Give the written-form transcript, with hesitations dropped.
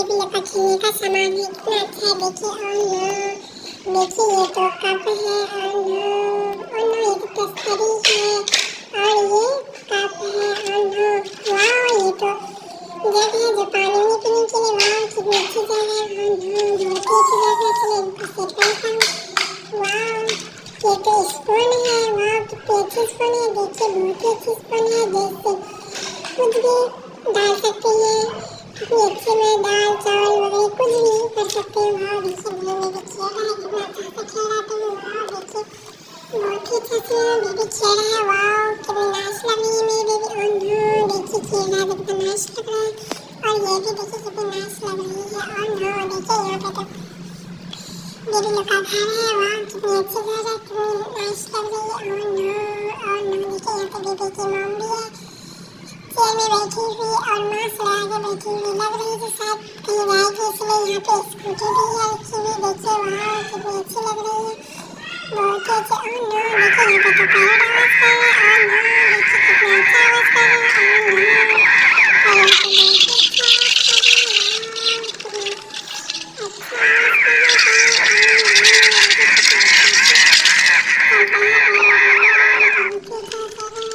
Baby लोग का खेलने का सामान है, इतना अच्छा है। देखिए देखिए ये तो कप है। ये तो तस्तरी है और ये कप है। वाह ये तो जग है जो पानी में पीने के लिए। वाह कितनी अच्छी जग है। बहुत ही अच्छी जग है। चलिए इनको सेट करता हूँ। वाह ये तो स्पून है। वाह कितनी अच्छी स्पून है। देखिए बहुत ही अच्छी स्पून है, जैसे कुछ भी डाल सकते हैं। कितनी अच्छी में दाल चावल वगैरह कुछ भी कर सकते हैं। वाह देखिए बेबी खेल रहा है, कितना अच्छा से खेल रहा है। वाह देखिए बहुत ही अच्छा से बेबी खेल रहा है। वाह कितनी नाइस लग रही है मेरी बेबी। देखिए खेल रहा है तो कितना नाइस लग रहा है। और ये भी देखिए कितनी नाइस लग रही है। देखिए यहाँ पे तो बेबी लोग का घर है। वाह कितनी अच्छी घर है, कितनी नाइस लग रही है। देखिए यहाँ पे बेबी की मॉम भी है, चेयर में बैठी हुई और मास्क लगा के बैठी हुई लग रही है, जो शायद कहीं जाएगी, इसलिए यहाँ पे स्कूटी भी है रखी हुई। देखिए वहाँ कितनी अच्छी लग रही है, बहुत ही अच्छी। देखिए यहाँ पे तो पैरोट आवाज कर रहे हैं। देखिए कितना अच्छा आवाज कर रहे हैं। और यहाँ पे बहुत ही अच्छा आवाज कर रहे